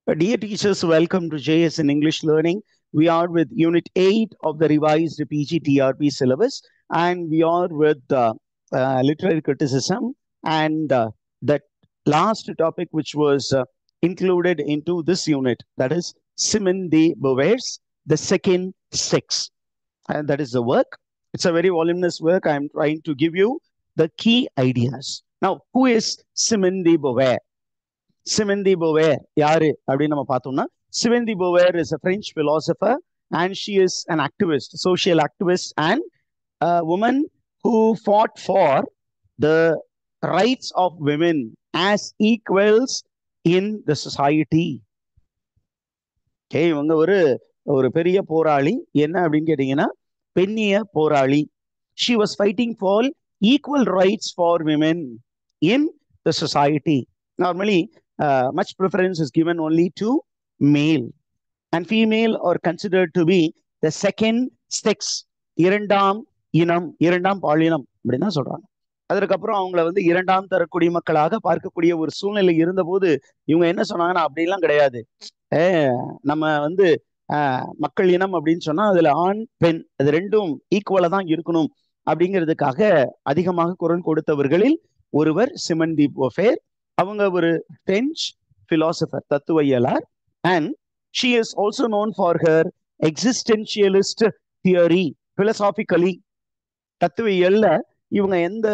Dear teachers, welcome to JS in English Learning. We are with Unit 8 of the revised PGTRP syllabus, and we are with literary criticism and that last topic which was included into this unit, that is Simone de Beauvoir's The Second Sex. And that is the work. It's a very voluminous work. I'm trying to give you the key ideas. Now, who is Simone de Beauvoir? Simone de Beauvoir, யாரு அப்படின்னு நம்ம பார்த்தோம்னா Simone de Beauvoir is a French philosopher and she is an activist, social activist and a woman who fought for the rights of women as equals in the society. இவங்க ஒரு ஒரு பெரிய போராளி. என்ன அப்படின்னு கேட்டீங்கன்னா பெண்ணிய போராளி. She was fighting for equal rights for women in the society. Normally, much preference is given only to male, and female are considered to be the second sex, இரண்டாம் இனம், இரண்டாம் பாலினம் அப்படின்னு தான் சொல்றாங்க. அதற்கப்புறம் அவங்கள வந்து இரண்டாம் தர குடிமக்களாக பார்க்கக்கூடிய ஒரு சூழ்நிலை இருந்தபோது இவங்க என்ன சொன்னாங்கன்னா அப்படிலாம் கிடையாது. நம்ம வந்து மக்கள் இனம் அப்படின்னு சொன்னா அதுல ஆண் பெண் அது ரெண்டும் ஈக்குவலா தான் இருக்கணும் அப்படிங்கிறதுக்காக அதிகமாக குரல் கொடுத்தவர்களில் ஒருவர் சிமன் டி போஃபேர். அவங்க ஒரு பிரெஞ்சு பிலாசபர், தத்துவவியலாளர். And she is also known for her existentialist theory. Philosophically தத்துவியல்ல இவங்க எந்த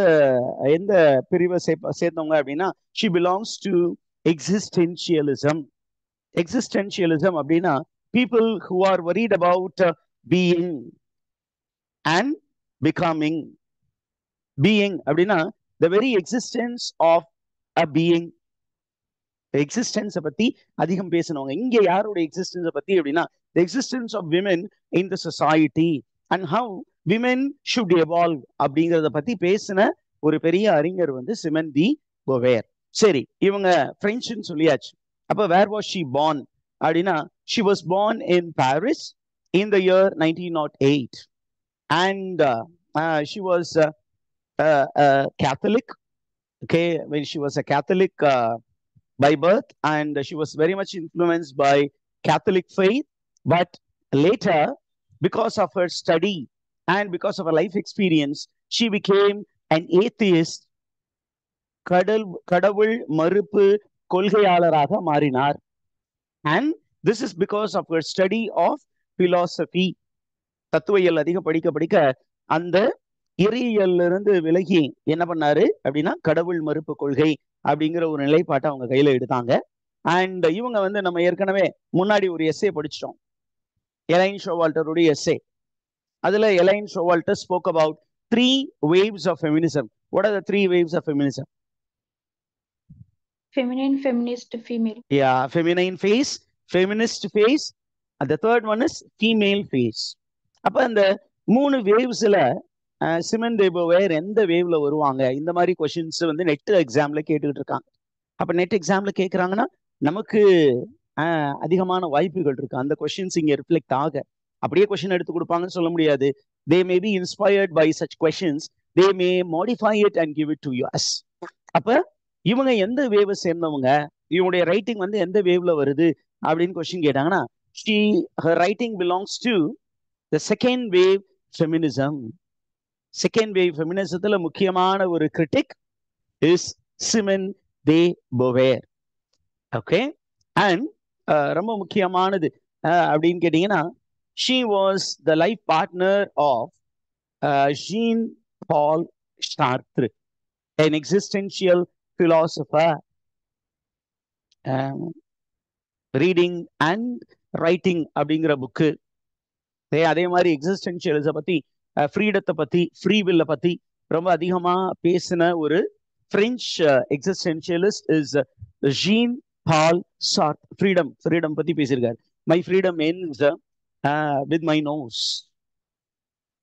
எந்த பிரிவை சேர்ந்தவங்க அப்படின்னா she belongs to existentialism. Existentialism அப்படின்னா people who are worried about being and becoming. Being அப்படின்னா the very existence of a being. எக்ஸிஸ்டன்ஸை பத்தி அதிகம் பேசினவங்க. இங்க யாரோட எக்ஸிஸ்டன்ஸை பத்தி அப்படின்னா the existence of women in the society and how women should evolve அப்படிங்கிறத பத்தி பேசின ஒரு பெரிய அறிஞர் வந்து சிமன் டி போவேர். சரி, இவங்க பிரெஞ்சுன்னு சொல்லியாச்சு. அப்ப where was she born அப்படின்னா she was born in Paris in the year 1908 and she was Catholic. Okay, when she was a Catholic by birth, and she was very much influenced by Catholic faith, but later because of her study and because of her life experience she became an atheist. கடவுள் மறுப்பு கொள்கையாளராக மாறினார். And this is because of her study of philosophy. தத்துவியல் அதிகம் படிக்க படிக்க அந்த இறையியல்ல இருந்து விலகி என்ன பண்ணாரு அப்படின்னா கடவுள் மறுப்பு கொள்கை அப்படிங்கிற ஒரு நிலைப்பாட்டை அவங்க கையில எடுத்தாங்க. அண்ட் இவங்க வந்து நம்ம ஏற்கனவே முன்னாடி ஒரு எஸ்ஸே படிச்சிட்டோம், எலைன் ஷோவால்டருடைய எஸ்ஸே. அதுல Elaine Showalter spoke about 3 waves of feminism. What are the 3 waves of feminism? Feminine, feminist, female. Yeah, feminine phase, feminist phase, and the third one is female phase. அப்ப அந்த 3 வேவ்ஸ்ல Simon de போவேர் எந்த வேவ்ல வருவாங்க? இந்த மாதிரி questions வந்து net எக்ஸாம்ல கேட்டுக்கிட்டு இருக்காங்க. அப்ப நெட் எக்ஸாம்ல கேட்கறாங்கன்னா நமக்கு அதிகமான வாய்ப்புகள் இருக்கு அந்த கொஸ்டின்ஸ் இங்க ரிஃப்ளெக்ட் ஆக. அப்படியே கொஸ்டின் எடுத்து கொடுப்பாங்கன்னு சொல்ல முடியாது. They may be inspired by such questions. They may modify it and give it to us. அப்ப இவங்க எந்த வேவை சேர்ந்தவங்க, இவங்களுடைய ரைட்டிங் வந்து எந்த வேவ்ல வருது அப்படின்னு கொஸ்டின் கேட்டாங்கன்னா her writing belongs to the second wave feminism. Second wave ஃபெமினிசத்துல முக்கியமான ஒரு critic is Simone de Beauvoir. Okay, and ரொம்ப முக்கியமானது அப்படின்னு கேட்டீங்கன்னா she was the life partner of Jean-Paul Sartre, an existential philosopher. Reading and writing அப்படிங்கிற book. அதே மாதிரி எக்ஸிஸ்டென்ஷியலிசம் பத்தி, ஃப்ரீடத்தை பத்தி, ஃப்ரீ வில்ல பத்தி ரொம்ப அதிகமா பேசின ஒரு French existentialist is Jean Paul Sartre. Freedom பத்தி பேசியிருக்காரு. My freedom ends with my nose.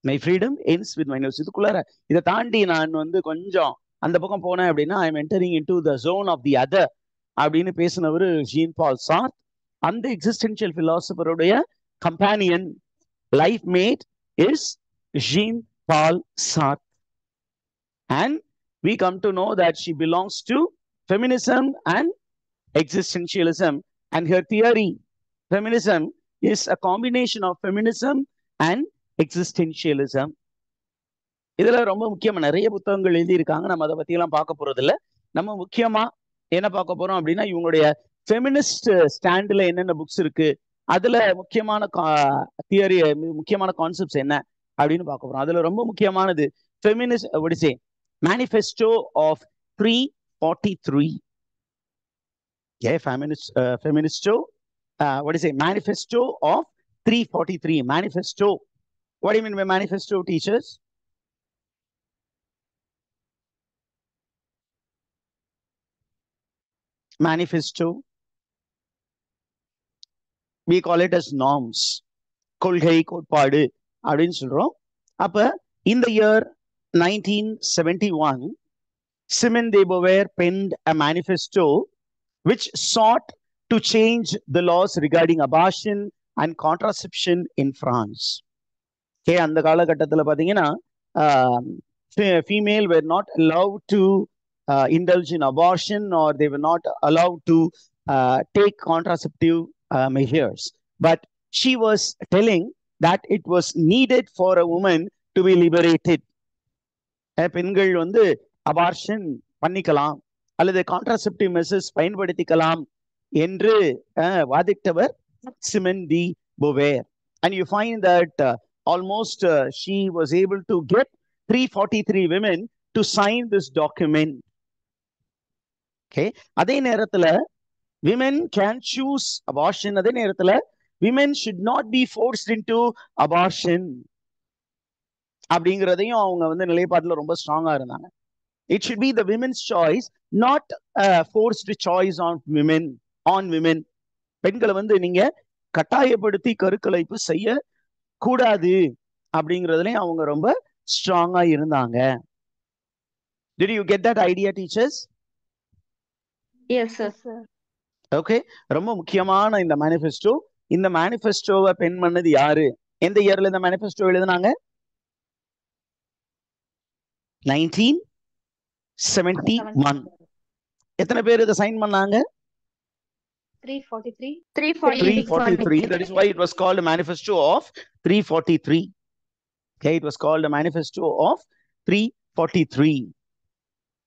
My freedom ends with my nose. இதுக்குள்ளார இதை தாண்டி நான் வந்து கொஞ்சம் அந்த பக்கம் போனேன் அப்படின்னா I am entering into the zone of the other அப்படின்னு பேசினவர் ஜீன் பால் சார்ட். அந்த எக்ஸிஸ்டென்ஷியல் பிலாசபருடைய companion, life mate is Jean-Paul Sartre. And we come to know that she belongs to feminism and existentialism And her theory, feminism, is a combination of feminism and existentialism. இதுல ரொம்ப முக்கியமா நிறைய புத்தகங்கள் எழுதியிருக்காங்க. நம்ம அதை பத்தி எல்லாம் பார்க்க போறது இல்ல. நம்ம முக்கியமா என்ன பார்க்க போறோம் அப்படின்னா, இவங்களுடைய ஃபெமினிஸ்ட் ஸ்டாண்ட்ல என்னென்ன புக்ஸ் இருக்கு, அதுல முக்கியமான தியரி, முக்கியமான கான்செப்ட்ஸ் என்ன அப்படின்னு பார்க்க போறோம். அதுல ரொம்ப முக்கியமானது feminist what is it manifesto of 343. Yeah, feministo what is it manifesto of 343. Manifesto, what do you mean by manifesto, teachers? Manifesto, we call it as norms, கொள்கை கோட்பாடு அப்படின்னு சொல்றோம். அப்ப இந்த year 1971, Simone de Beauvoir penned a manifesto which sought to change the laws regarding abortion and contraception in France. Okay, அந்த காலகட்டத்தில் பார்த்தீங்கன்னா female were not allowed to indulge in abortion, or they were not allowed to take contraceptive measures. But she was telling that it was needed for a woman to be liberated. பெண்கள் வந்து abortion பண்ணிக்கலாம் அல்லது contraceptive measures பயன்படுத்திக்கலாம் என்று வாதிட்டவர் Simon de போவேர். And you find that almost she was able to get 343 women to sign this document. Okay, அதே நேரத்துல women can choose abortion. அதே நேரத்துல women should not be forced into abortion அப்படிங்கிறதையும் அவங்க வந்து நிலைப்பாட்டுல ரொம்ப ஸ்ட்ராங்கா இருந்தாங்க. It should be the women's choice, not forced choice on women. பெண்களை வந்து நீங்க கட்டாயப்படுத்தி கருக்கலைப்பு செய்ய கூடாது அப்படிங்கிறதுலயும் அவங்க ரொம்ப ஸ்ட்ராங்கா இருந்தாங்க. Did you get that idea, teachers? Yes, sir. Okay, ரொம்ப முக்கியமான இந்த மேனிஃபெஸ்டோ. இந்த மேனிஃபெஸ்டோவை பென் பண்ணது யாரு? எந்த இயர்ல இந்த மேனிஃபெஸ்டோ எழுதினாங்க? 1971. எத்தனை பேர் இதை சைன் பண்ணாங்க? 343. 343. That is why it was called a manifesto of 343. Okay, it was called a manifesto of 343.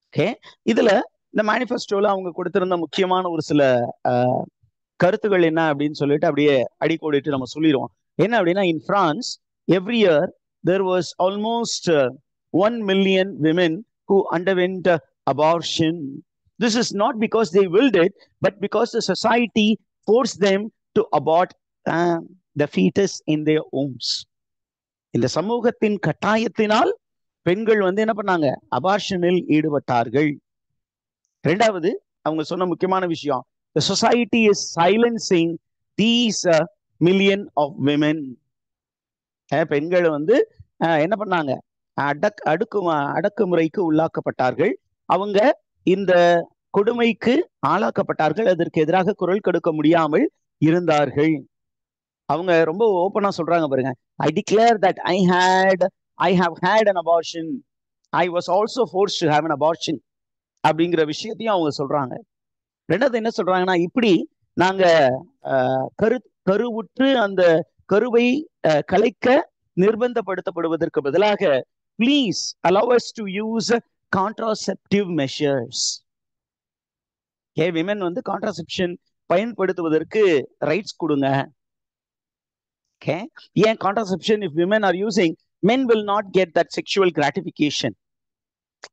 Okay, இதுல இந்த மேனிஃபெஸ்டோல அவங்க கொடுத்திருந்த முக்கியமான ஒரு சில கருத்துகள் என்ன அப்படின்னு சொல்லிட்டு அப்படியே அடிக்கோடிட்டு நம்ம சொல்லிடுவோம். என்ன அப்படின்னா, in France every year there was almost 1 million women who underwent abortion. This is not because they willed it, but because the society forced them to abort the fetus in their wombs. இந்த சமூகத்தின் கட்டாயத்தினால் பெண்கள் வந்து என்ன பண்ணாங்க? அபார்ஷனில் ஈடுபட்டார்கள். இரண்டாவது, அவங்க சொன்ன முக்கியமான விஷயம், the society is silencing these million of women. பெண்கள் வந்து என்ன பண்ணாங்க? அடக்குமுறைக்கு உள்ளாக்கப்பட்டார்கள். அவங்க இந்த கொடுமைக்கு ஆளாக்கப்பட்டார்கள். அதற்கு எதிராக குரல் கொடுக்க முடியாமல் இருந்தார்கள். அவங்க ரொம்ப ஓப்பனா சொல்றாங்க பாருங்க, I declare that I have had an abortion. I was also forced to have an abortion அப்படிங்கிற விஷயத்தையும் அவங்க சொல்றாங்க. ரெண்டாவது என்ன சொல்றாங்கன்னா, இப்படி நாங்க கருவுற்று அந்த கருவை கலைக்க நிர்பந்தப்படுத்தப்படுவதற்கு பதிலாக please allow us to use contraceptive measures. women வந்து கான்ட்ராசெப்ஷன் பயன்படுத்துவதற்கு ரைட்ஸ் கொடுங்க. Okay, ஏன் contraception if women are using, men will not get that sexual gratification.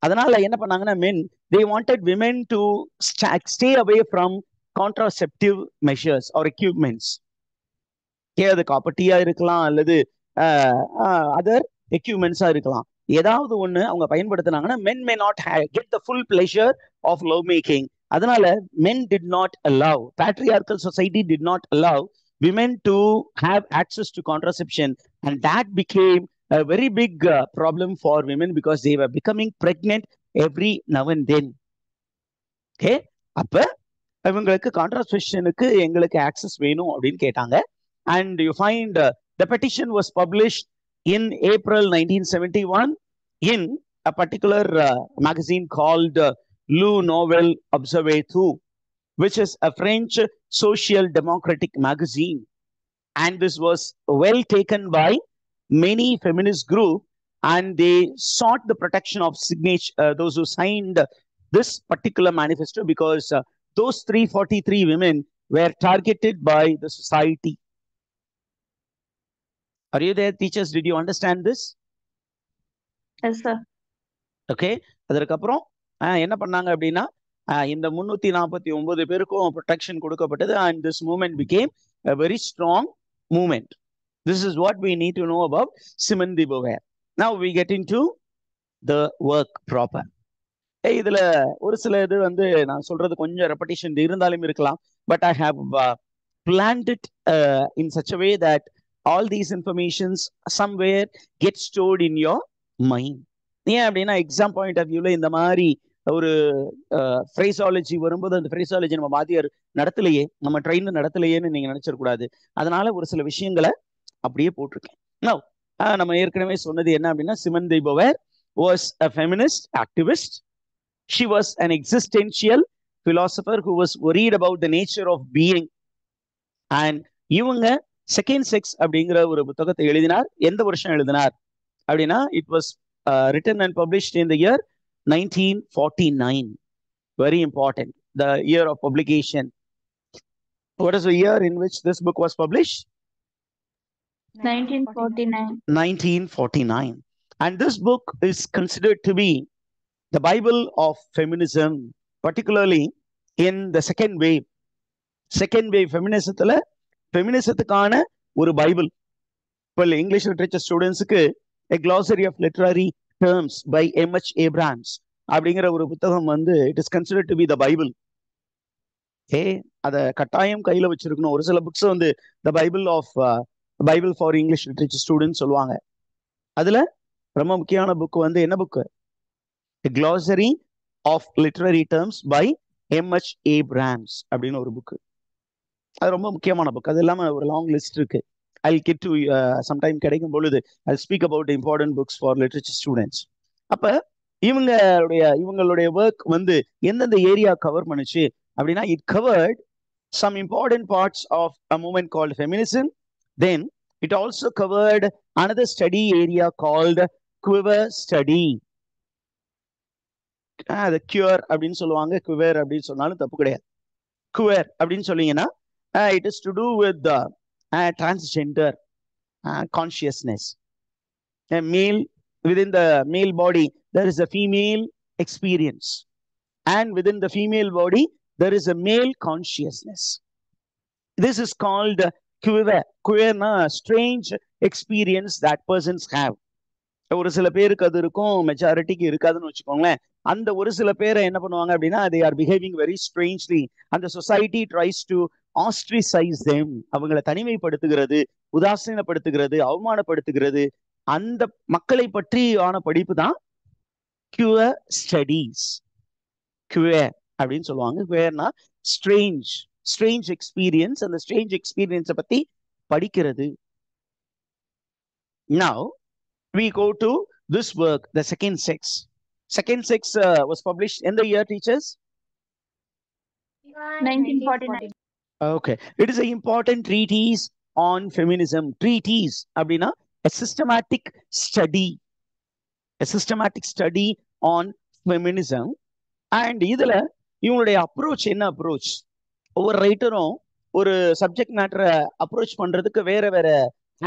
அதனால என்ன பண்ணாங்கன்னா, men they wanted women to stay away from contraceptive measures or equipments. அது காப்பர்ட்டியா இருக்கலாம் அல்லது அதர் எக்யூப்மெண்ட்ஸா இருக்கலாம். ஏதாவது ஒண்ணு அவங்க பயன்படுத்தினாங்கன்னா men may not get the full pleasure of love making. அதனால men did not allow, patriarchal society did not allow women to have access to contraception, and that became a very big problem for women because they were becoming pregnant every now and then. Okay, அப்ப இவங்களுக்கு கான்ட்ராசெப்ஷனுக்கு எங்களுக்கு access வேணும் அப்படின்னு கேட்டாங்க. And you find the petition was published in April 1971 in a particular magazine called Le Nouvel Observateur. which is a French social democratic magazine. And this was well taken by many feminist groups, and they sought the protection of those who signed this particular manifesto, because those 343 women were targeted by the society. Are you there, teachers? Did you understand this? Yes, sir. Okay. அதற்கப்புறம் என்ன பண்ணாங்க அப்படின்னா இந்த 349 பேருக்கும் protection கொடுக்கப்பட்டது, and this movement became a very strong movement. This is what we need to know about Simone de Beauvoir. Now we get into the work proper. இதுல ஒரு சில இது வந்து நான் சொல்றது கொஞ்சம் ரெப்படிஷன் இருந்தாலும் இருக்கலாம், but I have planned it in such a way that all these informations somewhere get stored in your mind. ஏன் அப்படின்னா எக்ஸாம் பாயிண்ட் ஆஃப் வியூல இந்த மாதிரி ஒரு ஃப்ரேசாலஜி வரும்போது அந்த ஃப்ரேசாலஜி நம்ம வாத்தியார் நடத்தலையே, நம்ம ட்ரெயின் நடத்தலையேன்னு நீங்க நினைச்சிடக்கூடாது. அதனால ஒரு சில விஷயங்களை அப்படியே போட்டிருக்கேன். Now, நம்ம ஏற்கனவே சொன்னது என்ன அப்படின்னா, Simone de Beauvoir was a feminist activist. She was an existential philosopher who was worried about the nature of being. And இவங்க செகண்ட் செக்ஸ் அப்படிங்கிற ஒரு புத்தகத்தை எழுதினார். எந்த வருஷம் எழுதினார் அப்படின்னா, it was written and published in the year 1949. Very important, the year of publication. What is the year in which this book was published? 1949. 1949. And this book is considered to be the Bible of feminism, particularly in the second wave. Second wave feminismத்துக்கான ஒரு Bible. இப்போ English literature ஸ்டூடெண்ட்ஸுக்கு A Glossary of Literary Terms by M.H. Abrams அப்படிங்கிற ஒரு புத்தகம் வந்து it is considered to be the Bible. அதை கட்டாயம் கையில வச்சிருக்கணும். ஒரு சில புக்ஸ் வந்து the Bible for English Literature Students சொல்லுவாங்க. அதுல ரொம்ப முக்கியமான புக் வந்து என்ன book? A Glossary of Literary Terms by M.H. Abrams அப்படின்னு ஒரு புக். அது ரொம்ப முக்கியமான புக். அது இல்லாம ஒரு லாங் லிஸ்ட் இருக்கு. I'll get to sometime கிடைக்கும் பொழுது I'll speak about the important books for literature students. அப்ப இவங்களுடைய ஒர்க் வந்து எந்தெந்த ஏரியா கவர் பண்ணுச்சு அப்படின்னா, it covered some important parts of a movement called feminism. Then it also covered another study area called queer study. The cure அப்படின்னு சொல்லுவாங்க, queer அப்படின்னு சொன்னாலும் தப்பு கிடையாது. Queer அப்படின்னு சொன்னீங்கன்னா it is to do with the transgender consciousness. A male, within the male body there is a female experience, and within the female body there is a male consciousness. This is called queer. Queer na strange experience that persons have. ஒரு சில பேருக்கு அது இருக்கும், மெஜாரிட்டிக்கு இருக்காதுன்னு வச்சுக்கோங்களேன். அந்த ஒரு சில பேரை என்ன பண்ணுவாங்க அப்படின்னா, they are behaving very strangely and the society tries to ostracize them. அவங்களை தனிமைப்படுத்துகிறது, உதாசீனப்படுத்துகிறது, அவமானப்படுத்துகிறது. அந்த மக்களை பற்றி ஆன படிப்பு தான் queer studies. queer அப்படின்னு சொல்லுவாங்க. queerனா strange experience. அந்த strange experience பத்தி படிக்கிறது. Now we go to this work, the second sex. Second sex was published in the year, teachers? 1949. Okay. It is an important treatise on feminism. Treatise அப்படின்னா a systematic study on feminism. And இதுல இவங்களுடைய approach என்ன approach? ஒவ்வொரு ரைட்டரும் ஒரு subject மேட்டரை approach பண்றதுக்கு வேற வேற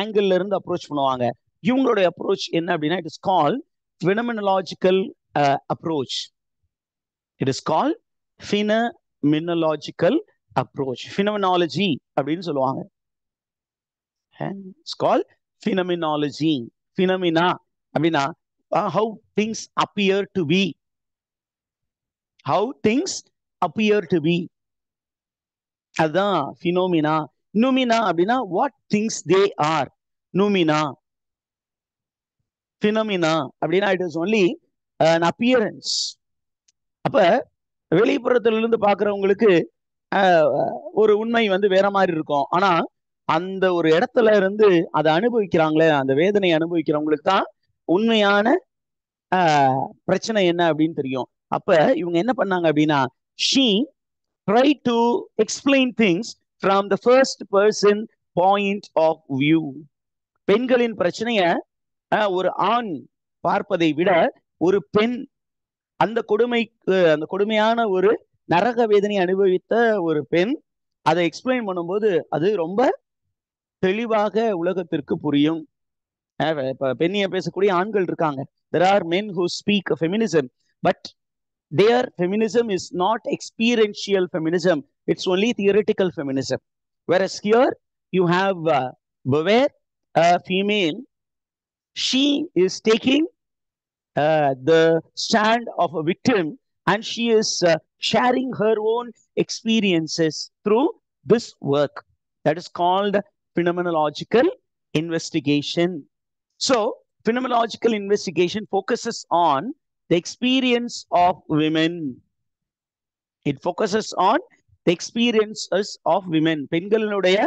ஆங்கிள் இருந்து அப்ரோச் பண்ணுவாங்க. இவங்களுடைய அப்ரோச் என்ன அப்படின்னா, it is called phenomenological approach. It is called phenomenological approach. Phenomenology அப்படின்னு சொல்லுவாங்க. It's called phenomenology. Phenomena அப்படின்னா how things appear to be. How things appear to be. அதான் phenomena. Noumena அப்படின்னா what things they are. Noumena. Phenomena அப்படின்னா it is only an appearance. அப்ப வெளிப்புறத்திலிருந்து பார்க்கிறவங்களுக்கு ஒரு உண்மை வந்து வேற மாதிரி இருக்கும். ஆனா அந்த ஒரு இடத்துல இருந்து அதை அனுபவிக்கிறாங்களே, அந்த வேதனை அனுபவிக்கிறவங்களுக்கு தான் உண்மையான பிரச்சனை என்ன அப்படின்னு தெரியும். அப்ப இவங்க என்ன பண்ணாங்க அப்படின்னா, she try to explain things from the first person point of view. பெண்களின் பிரச்சனைய ஒரு ஆண் பார்ப்பதை விட ஒரு பெண் அந்த கொடுமையான ஒரு நரக வேதனை அனுபவித்த ஒரு பெண் அதை எக்ஸ்பிளைன் பண்ணும்போது அது ரொம்ப தெளிவாக உலகத்திற்கு புரியும். இப்ப பெண்ணிய பேசக்கூடிய ஆண்கள் இருக்காங்க. There are men who speak of feminism, but their feminism is not experiential feminism. It's only theoretical feminism. Whereas here you have Beauvoir, a female. She is taking the stand of a victim, and she is sharing her own experiences through this work. That is called phenomenological investigation. So, phenomenological investigation focuses on the experience of women. It focuses on the experiences of women. பெண்களினுடைய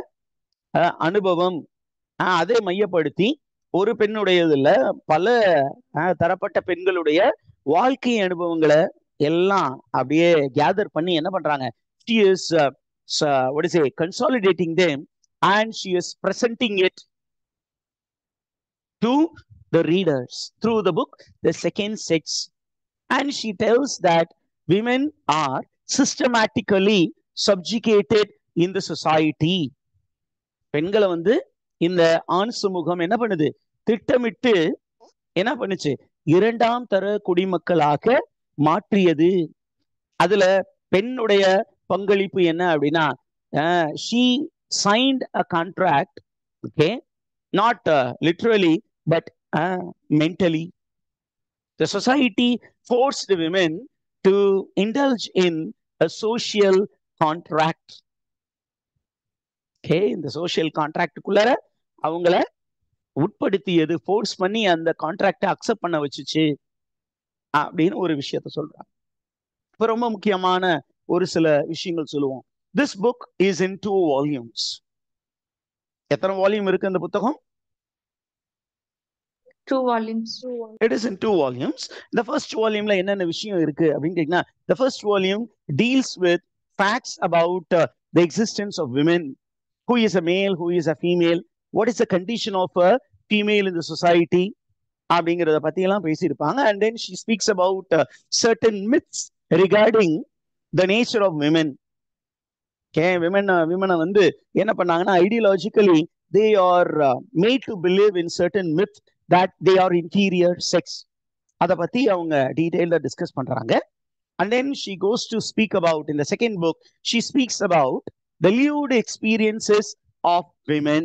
அனுபவம் அதை மையப்படுத்தி ஒரு பெண்ணுடையதுல பல தரப்பட்ட பெண்களுடைய வாழ்க்கை அனுபவங்களை எல்லாம் அப்படியே கேதர் பண்ணி என்ன பண்றாங்க? She is what is it, consolidating them, and she is presenting it to the readers through the book, The Second Sex. And she tells that women are systematically subjugated in the society. பெண்களை வந்து இந்த ஆண் சமூகம் என்ன பண்ணுது? திட்டமிட்டு என்ன பண்ணுச்சு? இரண்டாம் தர குடிமக்களாக மாற்றியது. அதுல பெண்ணுடைய பங்களிப்பு என்ன அப்படின்னா, she signed a contract, okay, not literally but mentally. The society forced the women to indulge in a social contract. Okay, இந்த சோஷியல் கான்ட்ராக்டுக்குள்ளார அவங்கள உட்படுத்தியது, ஃபோர்ஸ் பண்ணி அந்த கான்ட்ராக்டை அக்செப்ட் பண்ண வச்சுச்சு அப்படின்னு ஒரு விஷயத்த சொல்றாங்க. இப்ப ரொம்ப முக்கியமான ஒரு சில விஷயங்கள் சொல்லுவோம். This book is in 2 volumes. எத்தனை வால்யூம் இருக்கு அந்த புத்தகம்? 2 volumes. It is in 2 volumes. The first volumeல என்னென்ன விஷயம் இருக்கு அப்படின்னு கேட்டீங்கன்னா, the first volume deals with facts about the existence of women. Who is a male, who is a female, what is the condition of a female in the society அப்படிங்கிறத பத்தி எல்லாம் பேசியிருப்பாங்க. And then she speaks about certain myths regarding the nature of women. Okay, women வந்து என்ன பண்ணாங்கன்னா, ideologically they are made to believe in certain myths that they are inferior sex. அதை பத்தி அவங்க டீடைல்டா டிஸ்கஸ் பண்றாங்க. And then she goes to speak about, in the second book, she speaks about the lived experiences of women.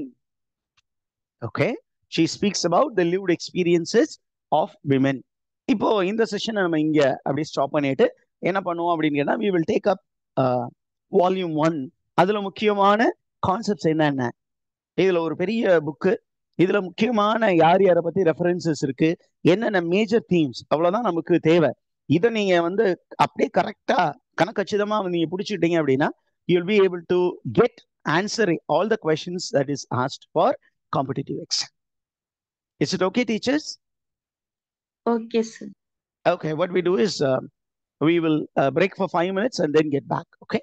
Okay, she speaks about the lived experiences of women. இப்போ இந்த செஷனை நம்ம இங்க அப்படியே stop பண்ணிட்டு என்ன பண்ணுவோம் அப்படின்னு கேட்டா, we will take up volume 1. அதுல முக்கியமான கான்செப்ட்ஸ் என்னென்ன, இதுல ஒரு பெரிய புக்கு, இதுல முக்கியமான யார் யாரை பத்தி ரெஃபரன்சஸ் இருக்கு, என்னென்ன மேஜர் தீம்ஸ், அவ்வளவுதான் நமக்கு தேவை. இதை நீங்க வந்து அப்படியே கரெக்டா கணக்கச்சிதமா நீங்க பிடிச்சிட்டீங்க அப்படின்னா, you'll be able to get answer all the questions that is asked for competitive exam. Is it okay, teachers? Okay, sir. Okay, what we do is we will break for 5 minutes and then get back. Okay.